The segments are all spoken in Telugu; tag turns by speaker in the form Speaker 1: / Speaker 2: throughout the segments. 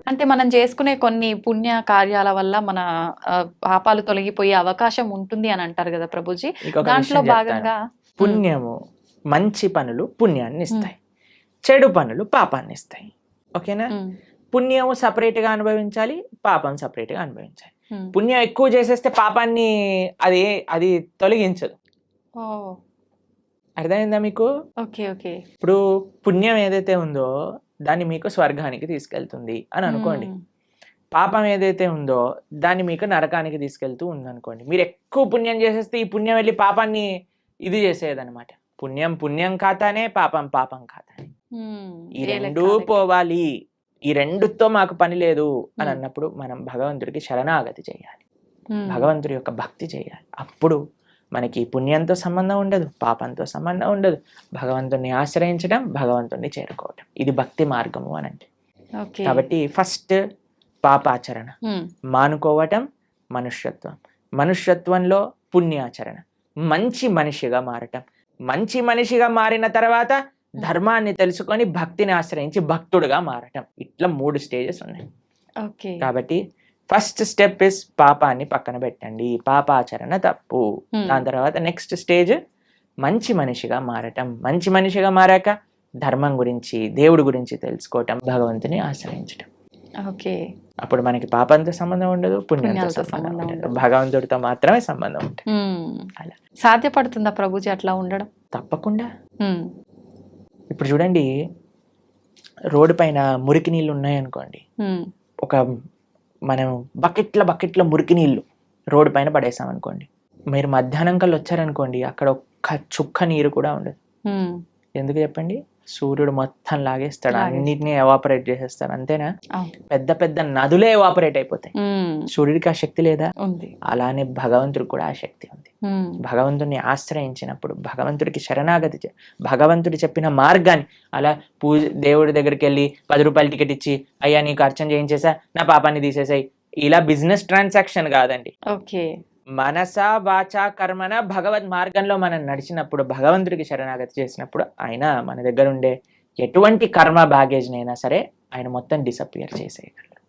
Speaker 1: అంటే మనం చేసుకునే కొన్ని పుణ్య కార్యాల వల్ల మన పాపాలు తొలగిపోయే అవకాశం ఉంటుంది అని అంటారు కదా ప్రభుజీ.
Speaker 2: ఇంకొక
Speaker 1: దాంట్లో
Speaker 2: విషయం చెప్తాను.
Speaker 1: భాగంగా
Speaker 2: పుణ్యము మంచి పనులు పుణ్యాన్ని ఇస్తాయి, చెడు పనులు పాపాన్ని ఇస్తాయి. ఓకేనా? పుణ్యము సపరేట్ గా అనుభవించాలి, పాపం సపరేట్ గా అనుభవించాలి. పుణ్యం ఎక్కువ చేసేస్తే పాపాన్ని అది తొలగించదు. అర్థమైందా మీకు?
Speaker 1: Okay okay.
Speaker 2: ఇప్పుడు పుణ్యం ఏదైతే ఉందో దాన్ని మీకు స్వర్గానికి తీసుకెళ్తుంది అని అనుకోండి. పాపం ఏదైతే ఉందో దాన్ని మీకు నరకానికి తీసుకెళ్తూ ఉందనుకోండి. మీరు ఎక్కువ పుణ్యం చేసేస్తే ఈ పుణ్యం వెళ్ళి పాపాన్ని ఇది చేసేదనమాట. పుణ్యం పుణ్యం ఖాతానే, పాపం పాపం ఖాతానే. ఈ రెండూ పోవాలి, ఈ రెండుతో మాకు పని లేదు అని అన్నప్పుడు మనం భగవంతుడికి శరణాగతి చేయాలి, భగవంతుడి యొక్క భక్తి చేయాలి. అప్పుడు మనకి పుణ్యంతో సంబంధం ఉండదు, పాపంతో సంబంధం ఉండదు. భగవంతుడిని ఆశ్రయించడం, భగవంతుడిని చేరుకోవటం, ఇది భక్తి మార్గము అని అంటే. కాబట్టి ఫస్ట్ పాపాచరణ మానుకోవటం మనుష్యత్వం, మనుష్యత్వంలో పుణ్యాచరణ, మంచి మనిషిగా మారటం, మంచి మనిషిగా మారిన తర్వాత ధర్మాన్ని తెలుసుకొని భక్తిని ఆశ్రయించి భక్తుడుగా మారటం. ఇట్లా 3 స్టేజెస్ ఉన్నాయి. కాబట్టి ఫస్ట్ స్టెప్ ఇస్ పాపాన్ని పక్కన పెట్టండి, పాపాచరణ తప్పు. దాని తర్వాత నెక్స్ట్ స్టేజ్ మంచి మనిషిగా మారటం, మంచి మనిషిగా మారాక ధర్మం గురించి, దేవుడి గురించి తెలుసుకోవటం, భగవంతుని ఆశ్రయించటం. అప్పుడు మనకి పాపంతో సంబంధం ఉండదు, పుణ్యంతో సంబంధం ఉండదు, భగవంతుడితో మాత్రమే సంబంధం ఉంటుంది. అలా
Speaker 1: సాధ్యపడుతుందా ప్రభుజీ అట్లా ఉండడం?
Speaker 2: తప్పకుండా. ఇప్పుడు చూడండి, రోడ్డు పైన మురికి నీళ్ళు ఉన్నాయనుకోండి, ఒక మనం బకెట్ల మురికి నీళ్ళు రోడ్డు పైన పడేసాం అనుకోండి, మీరు మధ్యాహ్నం కల్లా వచ్చారనుకోండి, అక్కడ ఒక్క చుక్క నీరు కూడా ఉండదు. ఎందుకు చెప్పండి? సూర్యుడు మొత్తం లాగేస్తాడు, అన్నిటినీ ఎవాపరేట్ చేసేస్తాడు, అంతేనా? పెద్ద పెద్ద నదులే ఎవాపరేట్ అయిపోతాయి. సూర్యుడికి ఆ శక్తి లేదా? అలానే భగవంతుడికి కూడా ఆ శక్తి ఉంది. భగవంతుడిని ఆశ్రయించినప్పుడు, భగవంతుడికి శరణాగతి, భగవంతుడు చెప్పిన మార్గాన్ని, అలా దేవుడి దగ్గరికి వెళ్ళి 10 రూపాయల టికెట్ ఇచ్చి, అయ్యా నీకు అర్చన చేయించేసా, నా పాపాన్ని తీసేసాయి, ఇలా బిజినెస్ ట్రాన్సాక్షన్ కాదండి. మనస వాచ కర్మన భగవద్ మార్గంలో మనం నడిచినప్పుడు, భగవంతుడికి శరణాగతి చేసినప్పుడు, ఆయన మన దగ్గర ఉండే ఎటువంటి కర్మ బ్యాగేజ్ నైనా సరే ఆయన మొత్తం డిసపియర్ చేసేయగలరు.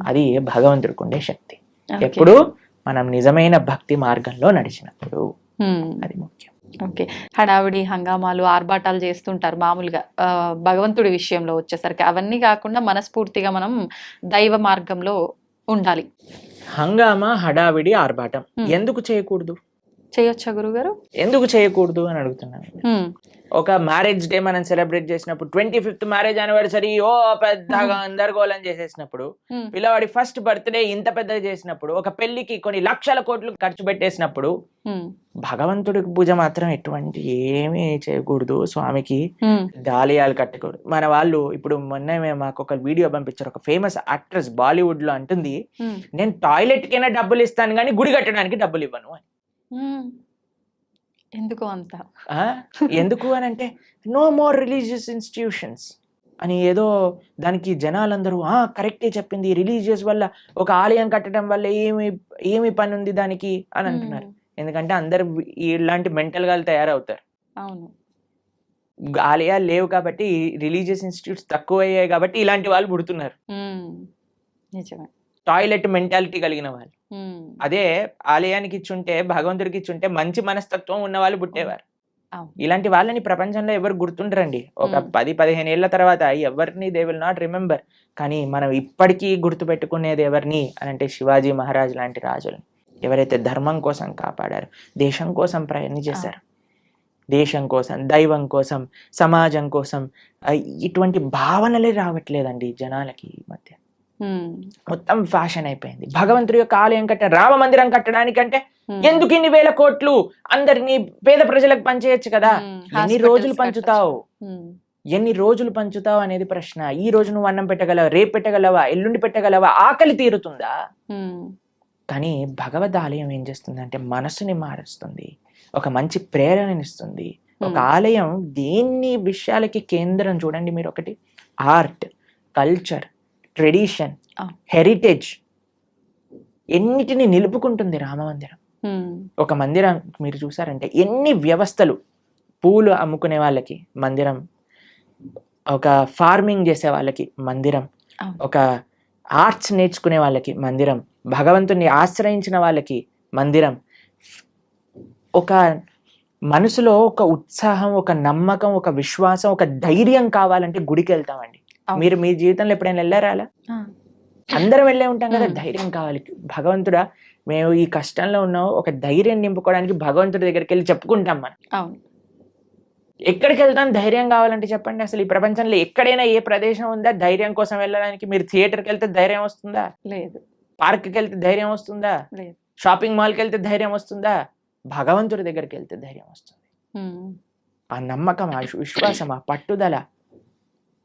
Speaker 2: అది భగవంతుడికి ఉండే శక్తి. ఎప్పుడు మనం నిజమైన భక్తి మార్గంలో నడిచినప్పుడు, అది ముఖ్యం.
Speaker 1: ఓకే. హడావిడి హంగామాలు ఆర్భాటాలు చేస్తుంటారు మామూలుగా, భగవంతుడి విషయంలో వచ్చేసరికి అవన్నీ కాకుండా మనస్ఫూర్తిగా మనం దైవ మార్గంలో ఉండాలి.
Speaker 2: హంగామా, హడావిడి, ఆర్భాటం ఎందుకు చేయకూడదు?
Speaker 1: చేయొచ్చా గురుగారు?
Speaker 2: ఎందుకు చేయకూడదు అని అడుగుతున్నాను. ఒక మ్యారేజ్ డే మనం సెలబ్రేట్ చేసినప్పుడు, 25th మ్యారేజ్ యానివర్సరీ పెద్దగా గందరగోళం చేసేసినప్పుడు, పిల్లవాడి ఫస్ట్ బర్త్డే ఇంత పెద్దగా చేసినప్పుడు, ఒక పెళ్లికి కొన్ని లక్షల కోట్లు ఖర్చు పెట్టేసినప్పుడు, భగవంతుడికి పూజ మాత్రం ఎటువంటి ఏమీ చేయకూడదు, స్వామికి దాలియాలు కట్టకూడదు. మన వాళ్ళు ఇప్పుడు మొన్న మాకు ఒక వీడియో పంపించారు, ఒక ఫేమస్ యాక్ట్రెస్ బాలీవుడ్ లో అంటుంది, నేను టాయిలెట్ కైనా డబ్బులు ఇస్తాను కానీ గుడి కట్టడానికి డబ్బులు ఇవ్వను అని.
Speaker 1: ఎందుకు అంత?
Speaker 2: ఎందుకు అని అంటే, నో మోర్ రిలీజియస్ ఇన్స్టిట్యూషన్స్ అని ఏదో దానికి జనాలందరూ కరెక్టే చెప్పింది, రిలీజియస్ వల్ల, ఒక ఆలయం కట్టడం వల్ల ఏమి పని ఉంది దానికి అని అంటున్నారు. ఎందుకంటే అందరు ఇలాంటి మెంటల్ గా తయారవుతారు. ఆలయాలు లేవు కాబట్టి, రిలీజియస్ ఇన్స్టిట్యూట్స్ తక్కువ అయ్యాయి కాబట్టి ఇలాంటి వాళ్ళు పుడుతున్నారు, టాయిలెట్ మెంటాలిటీ కలిగిన వాళ్ళు. అదే ఆలయానికి ఇచ్చుంటే, భగవంతుడికి ఇచ్చుంటే మంచి మనస్తత్వం ఉన్న వాళ్ళు పుట్టేవారు. ఇలాంటి వాళ్ళని ప్రపంచంలో ఎవరు గుర్తుండరండి. ఒక 10-15 ఏళ్ల తర్వాత ఎవరిని దే విల్ నాట్ రిమెంబర్. కానీ మనం ఇప్పటికీ గుర్తు పెట్టుకునేది ఎవరిని అని అంటే, శివాజీ మహారాజ్ లాంటి రాజులని, ఎవరైతే ధర్మం కోసం కాపాడారు, దేశం కోసం ప్రయత్నం చేశారు, దేశం కోసం, దైవం కోసం, సమాజం కోసం. ఇటువంటి భావనలే రావట్లేదండి జనాలకి ఈ మధ్య. మొత్తం ఫ్యాషన్ అయిపోయింది. భగవంతుడి యొక్క ఆలయం రామ మందిరం కట్టడానికంటే ఎందుకు ఇన్ని వేల కోట్లు, అందరినీ పేద ప్రజలకు పంచేయచ్చు కదా. ఎన్ని రోజులు పంచుతావు అనేది ప్రశ్న. ఈ రోజు నువ్వు అన్నం పెట్టగలవా, రేపు పెట్టగలవా, ఎల్లుండి పెట్టగలవా, ఆకలి తీరుతుందా? కానీ భగవద్ ఆలయం ఏం చేస్తుందంటే మనసుని మారుస్తుంది, ఒక మంచి ప్రేరణనిస్తుంది. ఒక ఆలయం దేన్ని విషయాలకి కేంద్రం చూడండి మీరు. ఒకటి ఆర్ట్, కల్చర్, ట్రెడిషన్, హెరిటేజ్, ఎన్నిటిని నిలుపుకుంటుంది రామమందిరం. ఒక మందిరం మీరు చూసారంటే ఎన్ని వ్యవస్థలు, పూలు అమ్ముకునే వాళ్ళకి మందిరం, ఒక ఫార్మింగ్ చేసే వాళ్ళకి మందిరం,
Speaker 1: అవును.
Speaker 2: ఒక ఆర్ట్స్ నేర్చుకునే వాళ్ళకి మందిరం, భగవంతుని ఆశ్రయించిన వాళ్ళకి మందిరం. ఒక మనసులో ఒక ఉత్సాహం, ఒక నమ్మకం, ఒక విశ్వాసం, ఒక ధైర్యం కావాలంటే గుడికి వెళ్తామండి.
Speaker 1: అవును.
Speaker 2: మీరు మీ జీవితంలో ఎప్పుడైనా వెళ్ళారా అలా?
Speaker 1: ఆ,
Speaker 2: అందరం వెళ్ళే ఉంటాం కదా.
Speaker 1: ఉమ్.
Speaker 2: ధైర్యం కావాలి. భగవంతుడా మేము ఈ కష్టంలో ఉన్నాం, ఒక ధైర్యం నింపుకోవడానికి భగవంతుడి దగ్గరికి వెళ్ళి చెప్పుకుంటాం మనం.
Speaker 1: అవును.
Speaker 2: ఎక్కడికి వెళ్తాం ధైర్యం కావాలంటే చెప్పండి. అసలు ఈ ప్రపంచంలో ఎక్కడైనా ఏ ప్రదేశం ఉందా ధైర్యం కోసం వెళ్ళడానికి? మీరు థియేటర్కి వెళ్తే ధైర్యం వస్తుందా?
Speaker 1: లేదు.
Speaker 2: పార్క్కి వెళ్తే ధైర్యం వస్తుందా?
Speaker 1: లేదు.
Speaker 2: షాపింగ్ మాల్కి వెళ్తే ధైర్యం వస్తుందా? భగవంతుడి దగ్గరికి వెళ్తే ధైర్యం వస్తుంది.
Speaker 1: ఉమ్.
Speaker 2: ఆ నమ్మకం, ఆ విశ్వాసం, ఆ పట్టుదల.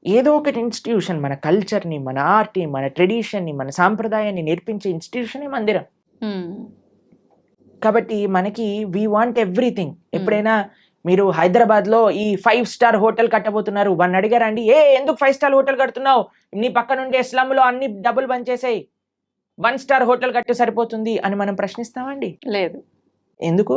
Speaker 2: ఏదో ఒకటి ఇన్స్టిట్యూషన్ మన కల్చర్ని, మన ఆర్ట్ని, మన ట్రెడిషన్ని, మన సాంప్రదాయాన్ని నేర్పించే ఇన్స్టిట్యూషనే మందిరం.
Speaker 1: ఉమ్.
Speaker 2: కాబట్టి మనకి వీ వాంట్ ఎవ్రీథింగ్. ఎప్పుడైనా మీరు హైదరాబాద్లో ఈ 5 స్టార్ హోటల్ కట్టబోతున్నారు, వన్ అడిగారండి, ఎందుకు 5 స్టార్ హోటల్ కడుతున్నావు? నీ పక్కన ఉండే స్లమ్లో అన్ని డబ్బులు బంచేసాయి, 1 స్టార్ హోటల్ కట్టు సరిపోతుంది అని మనం ప్రశ్నిస్తామండి?
Speaker 1: లేదు.
Speaker 2: ఎందుకు?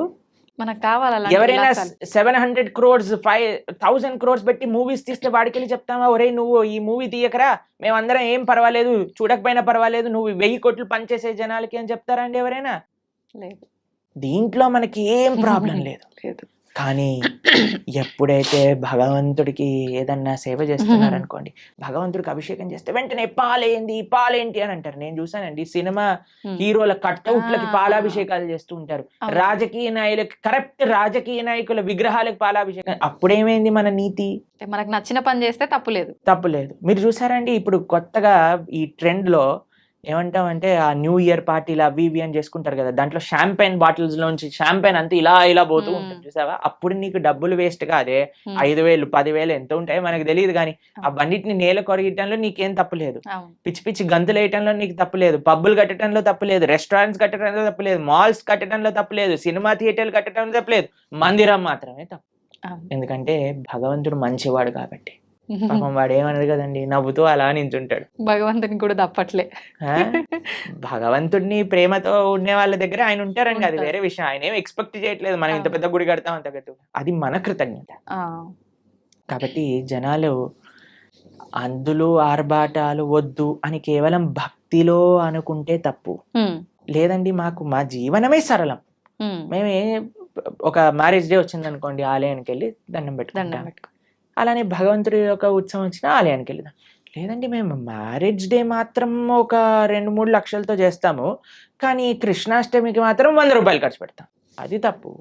Speaker 1: మనకు కావాలి అలాంటి
Speaker 2: ఎవరైనా
Speaker 1: విలాసాలు.
Speaker 2: 700 crores 5,000 crores పెట్టి మూవీస్ తీస్తే వాడికెళ్ళి చెప్తామా, ఒరే నువ్వు ఈ మూవీ తీయకరా, మేమందరం ఏం పర్వాలేదు, చూడకపోయినా పర్వాలేదు, నువ్వు 1000 కోట్లు పనిచేసే జనాలకి అని చెప్తారా అండి ఎవరైనా?
Speaker 1: లేదు.
Speaker 2: దీంట్లో మనకి ఏం ప్రాబ్లం లేదు.
Speaker 1: లేదు.
Speaker 2: కానీ ఎప్పుడైతే భగవంతుడికి ఏదన్నా సేవ చేస్తున్నారనుకోండి, భగవంతుడికి అభిషేకం చేస్తే వెంటనే పాలేంటి అని అంటారు. నేను చూసానండి సినిమా హీరోల కట్అవుట్లకి పాలాభిషేకాలు చేస్తూ ఉంటారు.
Speaker 1: అవును.
Speaker 2: రాజకీయ నాయకులకి, కరెక్ట్ రాజకీయ నాయకుల విగ్రహాలకు పాలాభిషేకం. అప్పుడేమైంది మన నీతి?
Speaker 1: అంటే మనకు నచ్చిన పని చేస్తే తప్పు లేదు.
Speaker 2: తప్పులేదు. మీరు చూసారండి ఇప్పుడు కొత్తగా ఈ ట్రెండ్ లో ఏమంటామంటే ఆ న్యూ ఇయర్ పార్టీలు అవి ఇవి అని చేసుకుంటారు కదా, దాంట్లో షాంపైన్ బాటిల్స్ లోంచి షాంపైన్ అంతా ఇలా పోతూ ఉంటుంది చూసావా? అప్పుడు నీకు డబ్బులు వేస్ట్ కాదే. 5,000 10,000 ఎంత ఉంటాయో మనకు తెలియదు, కానీ ఆ బండిటిని నేల కొరగటంలో నీకేం తప్పులేదు.
Speaker 1: అవును.
Speaker 2: పిచ్చి పిచ్చి గంతులు వేయటంలో నీకు తప్పులేదు, పబ్బులు కట్టడంలో తప్పులేదు, రెస్టారెంట్స్ కట్టడంలో తప్పులేదు, మాల్స్ కట్టడంలో తప్పులేదు, సినిమా థియేటర్లు కట్టడంలో తప్పులేదు, మందిరం మాత్రమే తప్పు.
Speaker 1: అవును.
Speaker 2: ఎందుకంటే భగవంతుడు మంచివాడు కాబట్టి. పాపం వాడు ఏమన్నాడు కదండి, నవ్వుతూ అలా నించుంటాడు.
Speaker 1: భగవంతుని కూడా తప్పట్లే.
Speaker 2: ఆ? భగవంతుడిని ప్రేమతో ఉండే వాళ్ళ దగ్గర ఆయన ఉంటారండి, అది
Speaker 1: ఉంటారు.
Speaker 2: వేరే విషయం. ఆయన ఏం ఎక్స్పెక్ట్ చేయట్లేదు మనం ఇంత పెద్ద గుడి కడతాం అంత కట్టు, అది మన కృతజ్ఞత.
Speaker 1: ఆ.
Speaker 2: కాబట్టి జనాలు అందులో ఆర్భాటాలు వద్దు అని కేవలం భక్తిలో అనుకుంటే తప్పు.
Speaker 1: ఉమ్.
Speaker 2: లేదండి మాకు మా జీవనమే సరళం,
Speaker 1: ఉమ్.
Speaker 2: మేమే ఒక మ్యారేజ్ డే వచ్చింది అనుకోండి, ఆలయానికి వెళ్ళి దండం
Speaker 1: దండం
Speaker 2: పెట్టుకుంటాం.
Speaker 1: పెట్టుకో.
Speaker 2: అలానే భగవంతుడి యొక్క ఉత్సవం వచ్చినా ఆలయానికి వెళ్దాం. లేదండి మేము మ్యారేజ్ డే మాత్రం ఒక 2-3 లక్షలతో చేస్తాము, కానీ కృష్ణాష్టమికి మాత్రం 100 రూపాయలు ఖర్చు పెడతాం. అది తప్పు.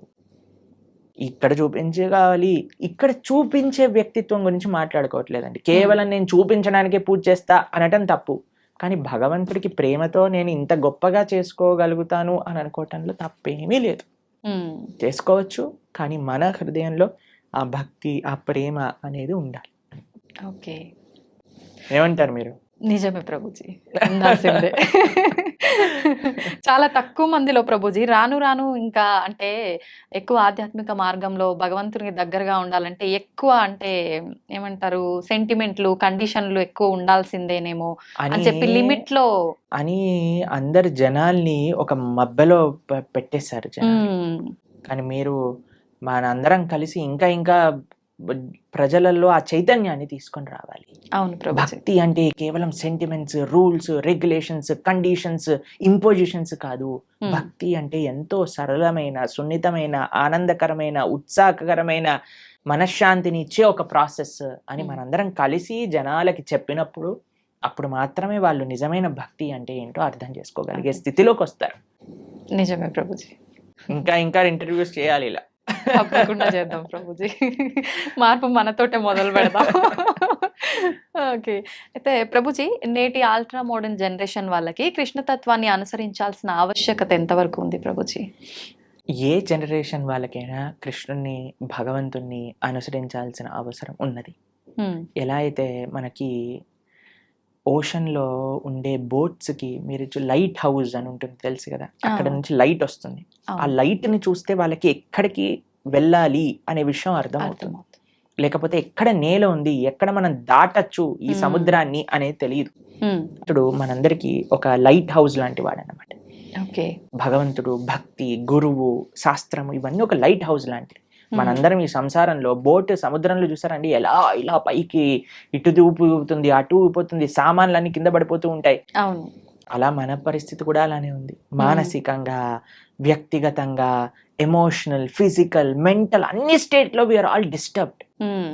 Speaker 2: ఇక్కడ చూపించే కావాలి, ఇక్కడ చూపించే వ్యక్తిత్వం గురించి మాట్లాడుకోవట్లేదండి. కేవలం నేను చూపించడానికే పూజ చేస్తా అనటం తప్పు, కానీ భగవంతుడికి ప్రేమతో నేను ఇంత గొప్పగా చేసుకోగలుగుతాను అని అనుకోవటంలో తప్పేమీ లేదు.
Speaker 1: ఉమ్.
Speaker 2: చేసుకోవచ్చు, కానీ మన హృదయంలో ఆ భక్తి, ఆ ప్రేమ అనేది ఉండాలి.
Speaker 1: ఓకే.
Speaker 2: ఏమంటారు మీరు?
Speaker 1: నిజమే ప్రభుజీ, ఉండాల్సిందే. చాలా తక్కువ మందిలో ప్రభుజీ రాను రాను ఇంకా అంటే ఎక్కువ ఆధ్యాత్మిక మార్గంలో భగవంతునికి దగ్గరగా ఉండాలంటే ఎక్కువ అంటే ఏమంటారు సెంటిమెంట్లు, కండిషన్లు ఎక్కువ ఉండాల్సిందేనేమో అని చెప్పి లిమిట్ లో
Speaker 2: అని అందరు జనాల్ని ఒక మబ్బెలో పెట్టేశారు జనాలు. కానీ మీరు మనందరం కలిసి ఇంకా ఇంకా ప్రజలలో ఆ చైతన్యాన్ని తీసుకొని రావాలి.
Speaker 1: అవును ప్రభుజీ.
Speaker 2: భక్తి అంటే కేవలం sentiments, rules, regulations, conditions, impositions కాదు. భక్తి అంటే ఎంతో సరళమైన, సున్నితమైన, ఆనందకరమైన, ఉత్సాహకరమైన, మనశ్శాంతిని ఇచ్చే ఒక ప్రాసెస్ అని మనందరం కలిసి జనాలకి చెప్పినప్పుడు అప్పుడు మాత్రమే వాళ్ళు నిజమైన భక్తి అంటే ఏంటో అర్థం చేసుకోగలిగే స్థితిలోకి వస్తారు.
Speaker 1: నిజమే ప్రభుజీ.
Speaker 2: ఇంకా ఇంకా ఇంటర్వ్యూస్ చేయాలి ఇలా.
Speaker 1: తప్పకుండా చేద్దాం ప్రభుజీ, మార్పు మనతోటే మొదలు పెడదాం. ఓకే. అయితే ప్రభుజీ నేటి అల్ట్రా మోడర్న్ జనరేషన్ వాళ్ళకి కృష్ణతత్వాన్ని అనుసరించాల్సిన ఆవశ్యకత ఎంతవరకు ఉంది ప్రభుజీ?
Speaker 2: ఏ జనరేషన్ వాళ్ళకైనా కృష్ణుని, భగవంతుణ్ణి అనుసరించాల్సిన అవసరం ఉన్నది. ఎలా అయితే మనకి ఓషన్లో ఉండే బోట్స్కి మీరు లైట్ హౌస్ అని ఉంటుంది తెలుసు కదా, అక్కడ నుంచి లైట్ వస్తుంది. ఆ లైట్ని చూస్తే వాళ్ళకి ఎక్కడికి వెళ్ళాలి అనే విషయం అర్థమవుతుంది. లేకపోతే ఎక్కడ నేల ఉంది, ఎక్కడ మనం దాటచ్చు ఈ సముద్రాన్ని అనేది తెలియదు. ఇప్పుడు మనందరికి ఒక లైట్ హౌస్ లాంటి వాడు అన్నమాట. భగవంతుడు, భక్తి, గురువు, శాస్త్రము ఇవన్నీ ఒక లైట్ హౌస్ లాంటివి. మనందరం ఈ సంసారంలో బోట్ సముద్రంలో చూసారండి, ఎలా ఇలా పైకి ఇటు ఊపుతుంది అటు ఊపుతుంది, సామాన్లన్నీ కింద పడిపోతూ ఉంటాయి.
Speaker 1: అవును.
Speaker 2: అలా మన పరిస్థితి కూడా అలానే ఉంది. మానసికంగా, వ్యక్తిగతంగా, ఎమోషనల్, ఫిజికల్, మెంటల్ అన్ని స్టేట్ లో వీఆర్ ఆల్ డిస్టర్బ్డ్.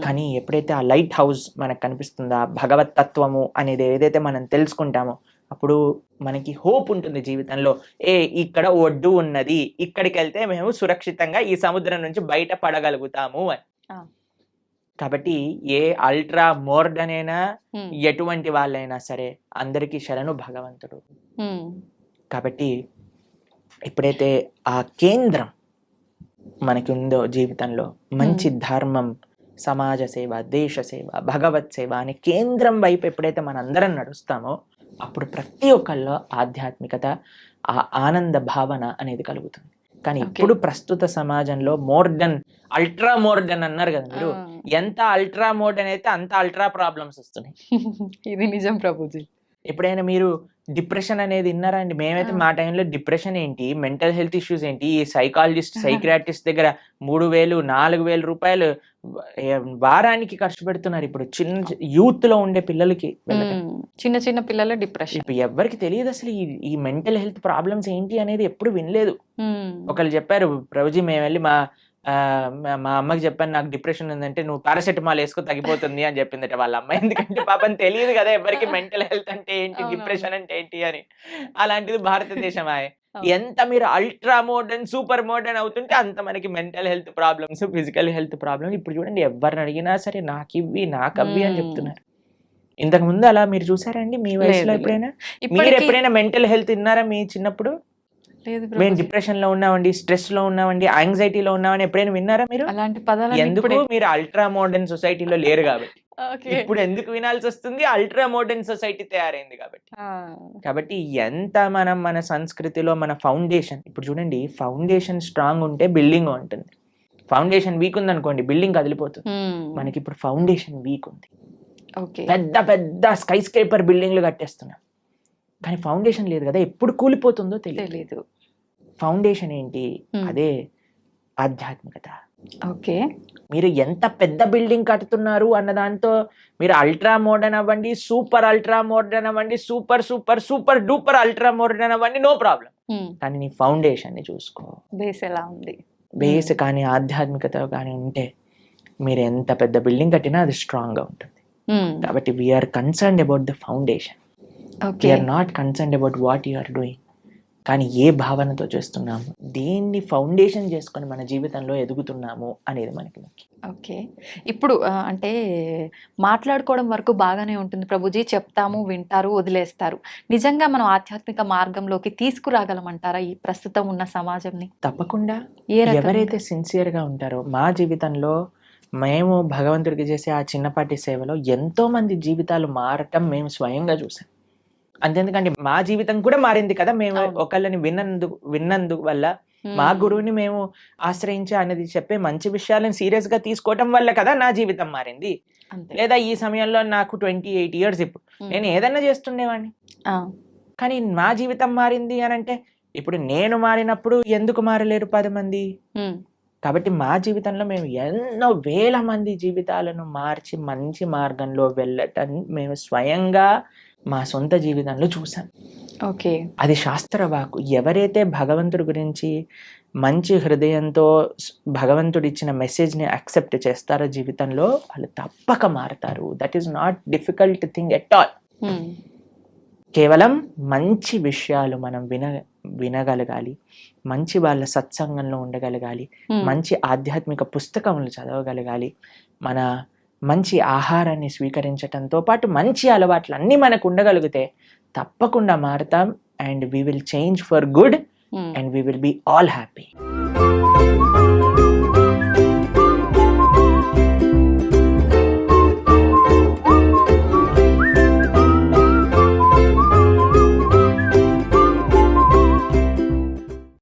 Speaker 2: కానీ ఎప్పుడైతే ఆ లైట్ హౌస్ మనకు కనిపిస్తుందో, భగవత్ తత్వము అనేది ఏదైతే మనం తెలుసుకుంటామో, అప్పుడు మనకి హోప్ ఉంటుంది జీవితంలో. ఇక్కడ ఒడ్డు ఉన్నది, ఇక్కడికి వెళ్తే మేము సురక్షితంగా ఈ సముద్రం నుంచి బయట పడగలుగుతాము అని. కాబట్టి ఏ అల్ట్రా మోర్డన్ అయినా, ఎటువంటి వాళ్ళైనా సరే, అందరికీ శరణు భగవంతుడు. కాబట్టి ఎప్పుడైతే ఆ కేంద్రం మనకి ఉందో జీవితంలో, మంచి ధర్మం, సమాజ సేవ, దేశ సేవ, భగవత్ సేవ అనే కేంద్రం వైపు ఎప్పుడైతే మనందరం నడుస్తామో, అప్పుడు ప్రతి ఒక్కళ్ళలో ఆధ్యాత్మికత, ఆ ఆనంద భావన అనేది కలుగుతుంది. కానీ ఇప్పుడు ప్రస్తుత సమాజంలో మోర్డన్, అల్ట్రా మోర్డన్ అన్నారు కదా మీరు, ఎంత అల్ట్రా మోర్డన్ అయితే అంత అల్ట్రా ప్రాబ్లమ్స్ వస్తున్నాయి.
Speaker 1: ఇది నిజం ప్రభుజీ.
Speaker 2: ఎప్పుడైనా మీరు డిప్రెషన్ అనేది విన్నారా అండి? మేమైతే మా టైంలో డిప్రెషన్ ఏంటి, మెంటల్ హెల్త్ ఇష్యూస్ ఏంటి, ఈ సైకాలజిస్ట్, సైక్రియాటిస్ట్ దగ్గర 3,000, 4,000 రూపాయలు వారానికి ఖర్చు పెడుతున్నారు ఇప్పుడు చిన్న యూత్ లో ఉండే పిల్లలకి.
Speaker 1: చిన్న చిన్న పిల్లల డిప్రెషన్.
Speaker 2: ఇప్పుడు ఎవరికి తెలియదు అసలు ఈ మెంటల్ హెల్త్ ప్రాబ్లమ్స్ ఏంటి అనేది, ఎప్పుడు వినలేదు. ఒకళ్ళు చెప్పారు, ప్రభుజీ మేము వెళ్ళి మా అమ్మకి చెప్పాను నాకు డిప్రెషన్ ఉందంటే, నువ్వు పారాసెటమాల్ వేసుకో తగ్గిపోతుంది అని చెప్పిందట వాళ్ళ అమ్మ. ఎందుకంటే పాపం తెలియదు కదా ఎవరికి మెంటల్ హెల్త్ అంటే ఏంటి, డిప్రెషన్ అంటే ఏంటి అని. అలాంటిది భారతదేశం. ఎంత మీరు అల్ట్రా మోడర్న్, సూపర్ మోడర్న్ అవుతుంటే అంత మనకి mental health problems, physical health problems. ఇప్పుడు చూడండి, ఎవరిని అడిగినా సరే నాకివ్వి నాకవ్వి అని చెప్తున్నారు. ఇంతకు ముందు అలా మీరు చూసారండి మీ వయసులో ఎప్పుడైనా? మీరు ఎప్పుడైనా మెంటల్ హెల్త్ విన్నారా మీ చిన్నప్పుడు? మేము డిప్రెషన్ లో ఉన్నామండి, స్ట్రెస్ లో ఉన్నామండి, యాంగ్జైటీలో ఉన్నామని ఎప్పుడైనా విన్నారా మీరు?
Speaker 1: అలాంటి పదాలు
Speaker 2: ఎందుకు? మీరు అల్ట్రా మోడర్న్ సొసైటీలో లేరు కాబట్టి. ఇప్పుడు ఎందుకు వినాల్సి వస్తుంది? అల్ట్రా మోడర్న్ సొసైటీ తయారైంది కాబట్టి. కాబట్టి ఎంత మనం మన సంస్కృతిలో మన ఫౌండేషన్, ఇప్పుడు చూడండి, ఫౌండేషన్ స్ట్రాంగ్ ఉంటే బిల్డింగ్ ఉంటుంది. ఫౌండేషన్ వీక్ ఉంది అనుకోండి, బిల్డింగ్ కదిలిపోతుంది. మనకి ఇప్పుడు ఫౌండేషన్ వీక్ ఉంది. పెద్ద పెద్ద స్కై స్క్రేపర్ బిల్డింగ్లు కట్టేస్తున్నాం, కానీ ఫౌండేషన్ లేదు కదా, ఎప్పుడు కూలిపోతుందో తెలియదు. ఫౌండేషన్ ఏంటి? అదే ఆధ్యాత్మికత. మీరు ఎంత పెద్ద బిల్డింగ్ కడుతున్నారు అన్న దాంతో మీరు అల్ట్రా మోడర్న్ అవ్వండి, సూపర్ అల్ట్రా మోడర్న్ అవ్వండి, super super super duper ultra modern అవ్వండి, నో ప్రాబ్లం. కానీ నీ ఫౌండేషన్ ని చూసుకో,
Speaker 1: బేస్ ఎలా ఉంది.
Speaker 2: బేస్ కానీ ఆధ్యాత్మికత కానీ ఉంటే మీరు ఎంత పెద్ద బిల్డింగ్ కట్టినా అది స్ట్రాంగ్ గా ఉంటుంది. కాబట్టి we're concerned about the foundation. We're not concerned about what you are doing. కానీ ఏ భావనతో చేస్తున్నాము, దేన్ని ఫౌండేషన్ చేసుకొని మన జీవితంలో ఎదుగుతున్నాము అనేది మనకి ముఖ్యం.
Speaker 1: ఇప్పుడు అంటే మాట్లాడుకోవడం వరకు బాగానే ఉంటుంది ప్రభుజీ, చెప్తాము, వింటారు, వదిలేస్తారు. నిజంగా మనం ఆధ్యాత్మిక మార్గంలోకి తీసుకురాగలమంటారా ఈ ప్రస్తుతం ఉన్న సమాజంని?
Speaker 2: తప్పకుండా. ఎవరైతే సిన్సియర్ గా ఉంటారో, మా జీవితంలో మేము భగవంతుడికి చేసే ఆ చిన్నపాటి సేవలో ఎంతో మంది జీవితాలు మారటం మేము స్వయంగా చూసాం. అంతేందుకంటే మా జీవితం కూడా మారింది కదా, మేము ఒకళ్ళని విన్నందుకు వల్ల, మా గురువుని మేము ఆశ్రయించి అనేది చెప్పే మంచి విషయాలను సీరియస్ గా తీసుకోవటం వల్ల కదా నా జీవితం మారింది. లేదా ఈ సమయంలో నాకు 28 years, ఇప్పుడు నేను ఏదన్నా చేస్తుండేవాడిని, కానీ మా జీవితం మారింది అని అంటే, ఇప్పుడు నేను మారినప్పుడు ఎందుకు మారలేరు 10 మంది? కాబట్టి మా జీవితంలో మేము ఎన్నో వేల మంది జీవితాలను మార్చి మంచి మార్గంలో వెళ్ళటం మేము స్వయంగా మా సొంత జీవితంలో చూసాం. అది శాస్త్రవాకు. ఎవరైతే భగవంతుడి గురించి మంచి హృదయంతో భగవంతుడు ఇచ్చిన మెసేజ్ని యాక్సెప్ట్ చేస్తారో జీవితంలో, వాళ్ళు తప్పక మారతారు. That is not difficult thing at all. కేవలం మంచి విషయాలు మనం వినగలగాలి, మంచి వాళ్ళ సత్సంగంలో ఉండగలగాలి, మంచి ఆధ్యాత్మిక పుస్తకములు చదవగలగాలి, మన మంచి ఆహారాన్ని స్వీకరించటంతో పాటు మంచి అలవాట్లు అన్నీ మనకు ఉండగలిగితే తప్పకుండా మారుతాం. And we will change for good and we will be all happy.